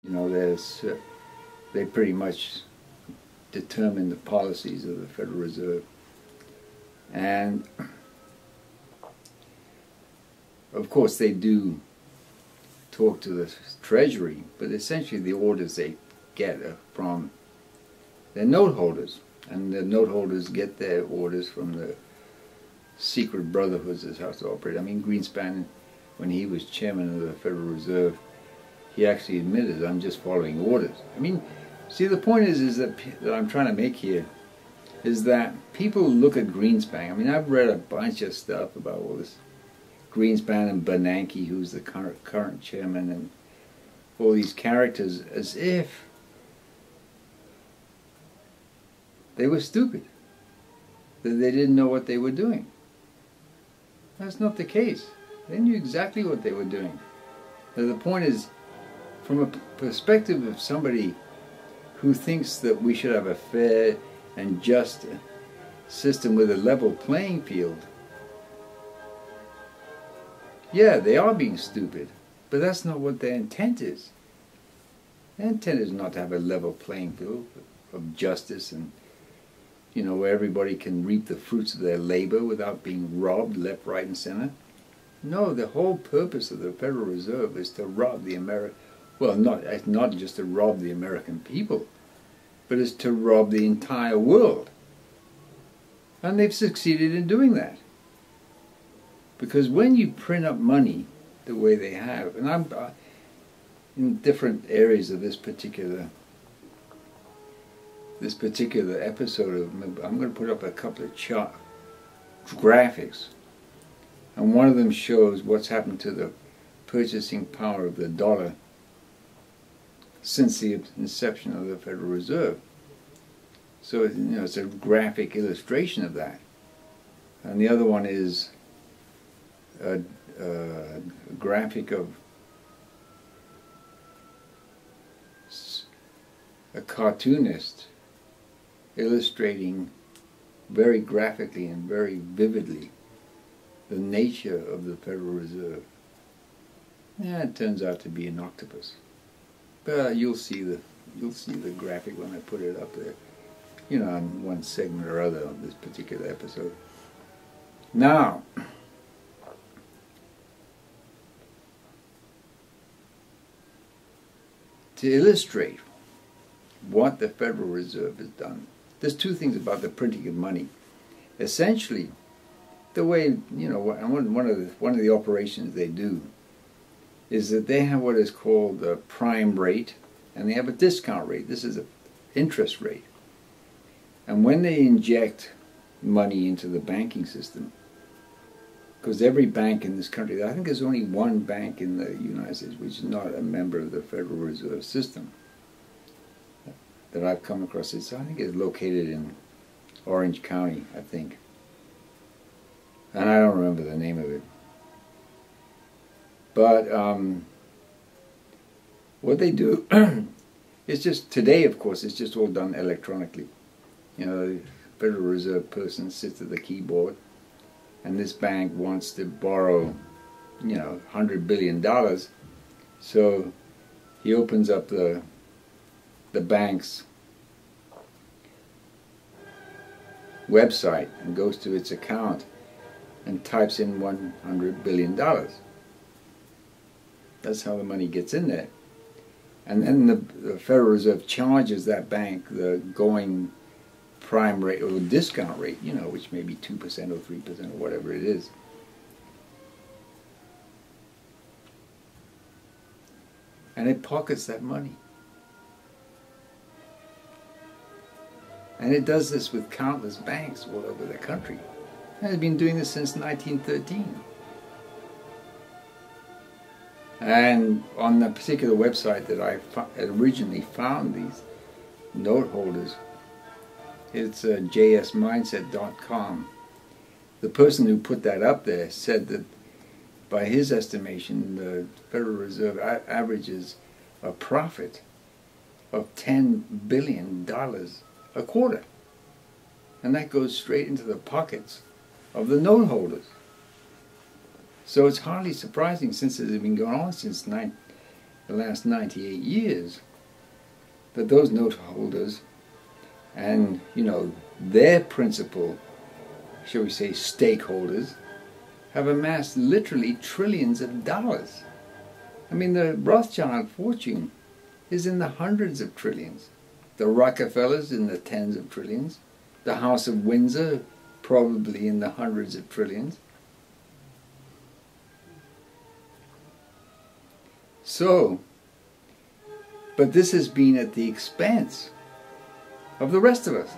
You know, they pretty much determine the policies of the Federal Reserve. And of course they do talk to the Treasury, but essentially the orders they get are from their note holders. And the note holders get their orders from the secret brotherhoods as how to operate. I mean, Greenspan, when he was chairman of the Federal Reserve, he actually admitted, I'm just following orders. I mean, see, the point is that I'm trying to make here is that people look at Greenspan. I mean, I've read a bunch of stuff about all this Greenspan and Bernanke, who's the current chairman, and all these characters, as if they were stupid, that they didn't know what they were doing. That's not the case. They knew exactly what they were doing. Now, the point is, from a perspective of somebody who thinks that we should have a fair and just system with a level playing field, yeah, they are being stupid, but that's not what their intent is. Their intent is not to have a level playing field of justice and, you know, where everybody can reap the fruits of their labor without being robbed left, right, and center. No, the whole purpose of the Federal Reserve is to rob the not just to rob the American people, but it's to rob the entire world. And they've succeeded in doing that. Because when you print up money the way they have, and I'm in different areas of this particular episode of, I'm going to put up a couple of graphics, and one of them shows what's happened to the purchasing power of the dollar since the inception of the Federal Reserve. So, you know, it's a graphic illustration of that. And the other one is a graphic of a cartoonist illustrating very graphically and very vividly the nature of the Federal Reserve. Yeah, it turns out to be an octopus. But you'll see the graphic when I put it up there, you know, on one segment or other of this particular episode. Now, to illustrate what the Federal Reserve has done, there's two things about the printing of money. Essentially, the way, you know, one of the operations they do is that they have what is called the prime rate, and they have a discount rate. This is an interest rate. And when they inject money into the banking system, because every bank in this country, I think there's only one bank in the United States which is not a member of the Federal Reserve System that I've come across. I think it's located in Orange County, I think. And I don't remember the name of it. But what they do is just, today of course, it's just all done electronically. You know, the Federal Reserve person sits at the keyboard, and this bank wants to borrow, you know, $100 billion. So he opens up the bank's website and goes to its account and types in $100 billion. That's how the money gets in there. And then the Federal Reserve charges that bank the going prime rate or discount rate, you know, which may be 2% or 3% or whatever it is. And it pockets that money. And it does this with countless banks all over the country. And it's been doing this since 1913. And on the particular website that I originally found these note holders, it's jsmindset.com. The person who put that up there said that by his estimation, the Federal Reserve averages a profit of $10 billion a quarter. And that goes straight into the pockets of the note holders. So it's hardly surprising, since it has been going on since the last 98 years, that those note holders and, you know, their principal, shall we say, stakeholders, have amassed literally trillions of dollars. I mean, the Rothschild fortune is in the hundreds of trillions. The Rockefellers in the tens of trillions. The House of Windsor probably in the hundreds of trillions. So, but this has been at the expense of the rest of us.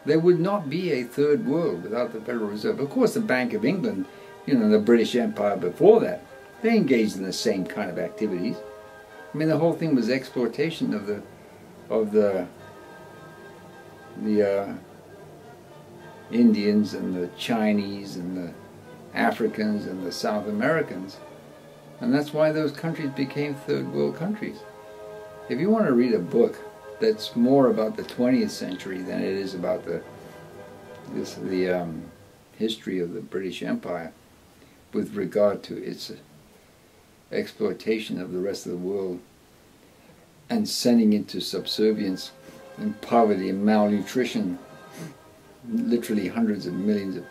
There would not be a third world without the Federal Reserve. Of course, the Bank of England, you know, the British Empire before that, they engaged in the same kind of activities. I mean, the whole thing was exploitation of the Indians and the Chinese and the Africans and the South Americans. And that's why those countries became third world countries. If you want to read a book that's more about the 20th century than it is about the history of the British Empire with regard to its exploitation of the rest of the world and sending into subservience and poverty and malnutrition literally hundreds of millions of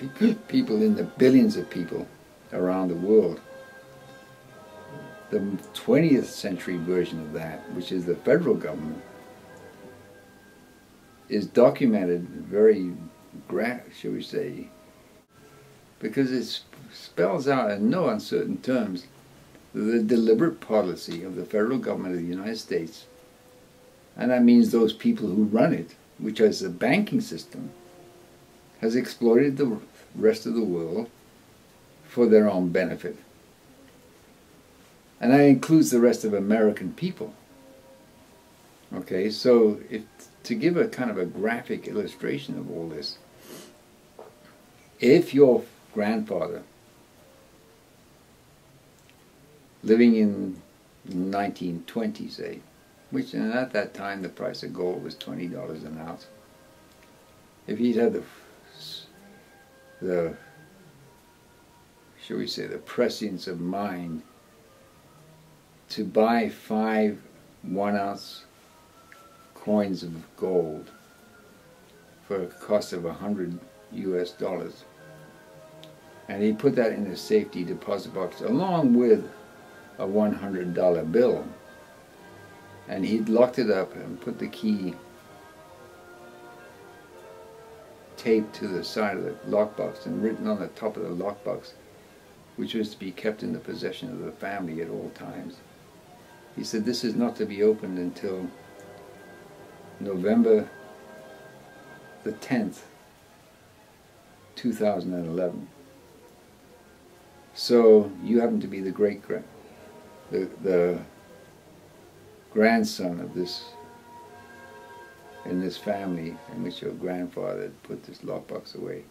people in the billions of people around the world. The 20th century version of that, which is the federal government, is documented very, shall we say, because it spells out in no uncertain terms the deliberate policy of the federal government of the United States, and that means those people who run it, which is the banking system, has exploited the rest of the world for their own benefit. And that includes the rest of American people. Okay, so to give a kind of a graphic illustration of all this, if your grandfather, living in 1920, say, which at that time the price of gold was $20 an ounce, if he'd had the shall we say, the prescience of mind to buy 5 1-ounce coins of gold for a cost of $100 US, and he put that in a safety deposit box along with a $100 bill, and he'd locked it up and put the key taped to the side of the lockbox and written on the top of the lockbox, which was to be kept in the possession of the family at all times. He said, this is not to be opened until November the 10th, 2011. So you happen to be the the grandson of this, in this family in which your grandfather had put this lockbox away.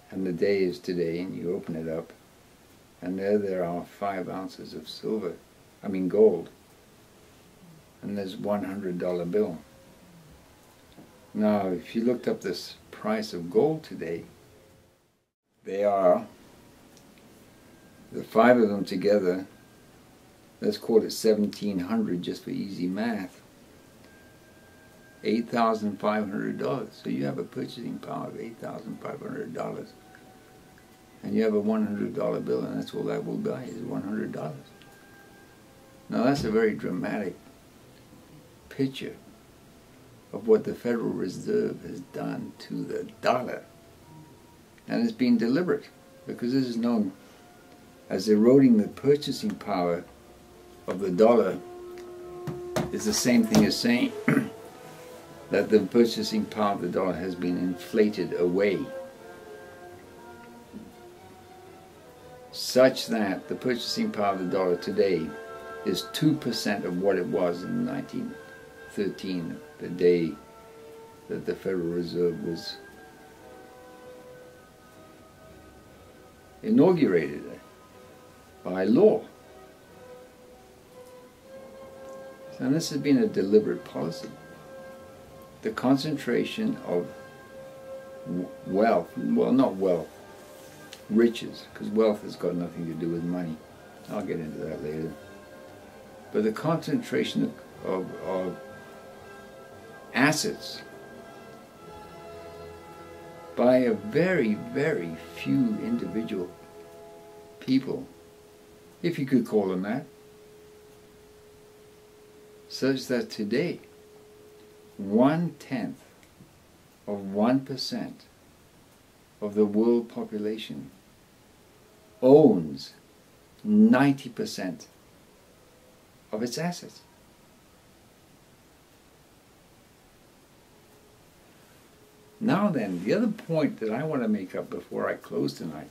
And the day is today, and you open it up, and there are 5 ounces of silver, I mean gold, and there's $100 bill. Now, if you looked up this price of gold today, they are, the 5 of them together, let's call it 1,700 just for easy math, $8,500. So you have a purchasing power of $8,500. And you have a $100 bill, and that's all that will buy is $100. Now that's a very dramatic picture of what the Federal Reserve has done to the dollar. And it's been deliberate, because this is known as eroding the purchasing power of the dollar. Is the same thing as saying that the purchasing power of the dollar has been inflated away, such that the purchasing power of the dollar today is 2% of what it was in 1913, the day that the Federal Reserve was inaugurated by law. And this has been a deliberate policy. The concentration of wealth, well, not wealth, riches, because wealth has got nothing to do with money. I'll get into that later. But the concentration of assets by a very, very few individual people, if you could call them that, such that today 1/10 of 1% of the world population owns 90% of its assets. Now then, the other point that I want to make up before I close tonight,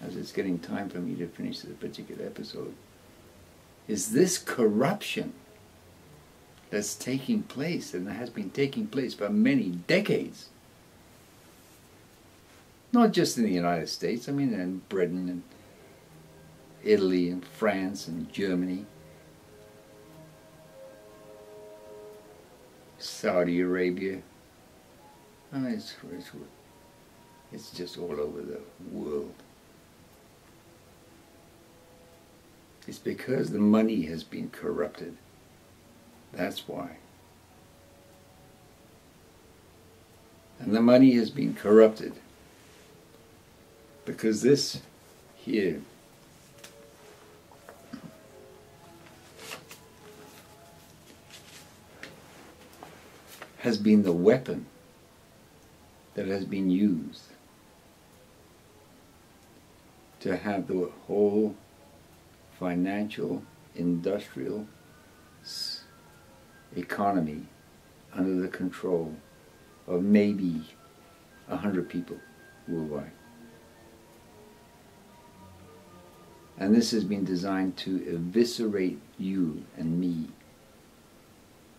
as it's getting time for me to finish this particular episode, is this corruption that's taking place, and that has been taking place for many decades. Not just in the United States, I mean in Britain and Italy and France and Germany, Saudi Arabia. I mean, it's just all over the world. It's because the money has been corrupted. That's why. And the money has been corrupted because this here has been the weapon that has been used to have the whole financial, industrial economy under the control of maybe 100 people worldwide. And this has been designed to eviscerate you and me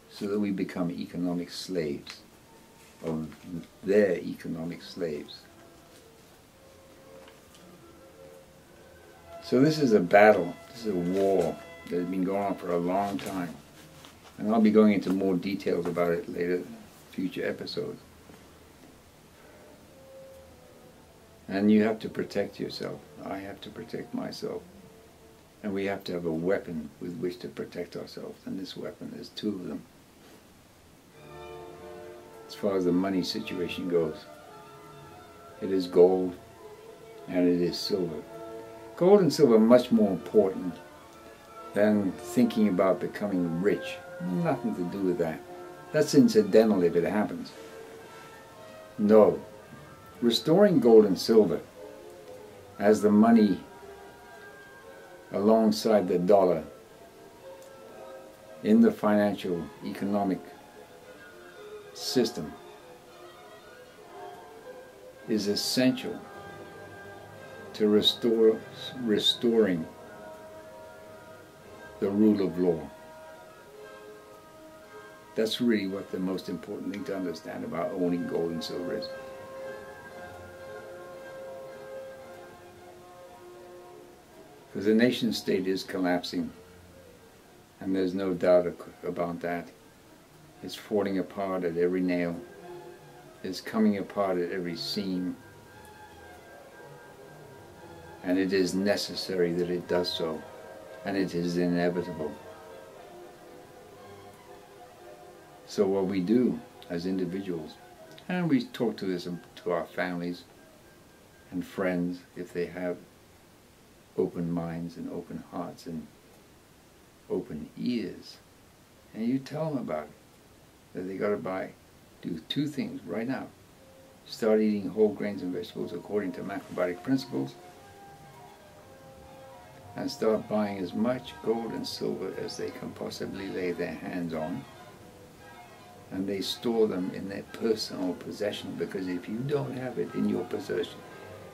so that we become economic slaves of their economic slaves. So this is a battle, this is a war that has been going on for a long time. And I'll be going into more details about it later, future episodes. And you have to protect yourself. I have to protect myself. And we have to have a weapon with which to protect ourselves. And this weapon, there's two of them. As far as the money situation goes, it is gold and it is silver. Gold and silver are much more important than thinking about becoming rich. Nothing to do with that. That's incidental if it happens. No. Restoring gold and silver as the money alongside the dollar in the financial economic system is essential to restoring the rule of law. That's really what the most important thing to understand about owning gold and silver is. Because the nation state is collapsing, and there's no doubt about that. It's falling apart at every nail. It's coming apart at every seam. And it is necessary that it does so. And it is inevitable. So what we do as individuals, and we talk to this to our families and friends if they have open minds and open hearts and open ears, and you tell them about it, that they got to do two things right now. Start eating whole grains and vegetables according to macrobiotic principles, and start buying as much gold and silver as they can possibly lay their hands on, and they store them in their personal possession, because if you don't have it in your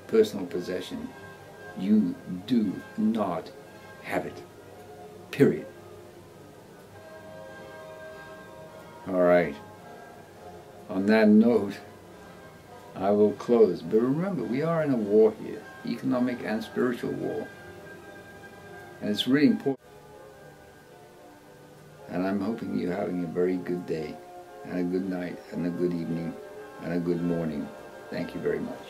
personal possession, you do not have it. Period. All right. On that note, I will close. But remember, we are in a war here, economic and spiritual war. And it's really important. And I'm hoping you're having a very good day, and a good night, and a good evening, and a good morning. Thank you very much.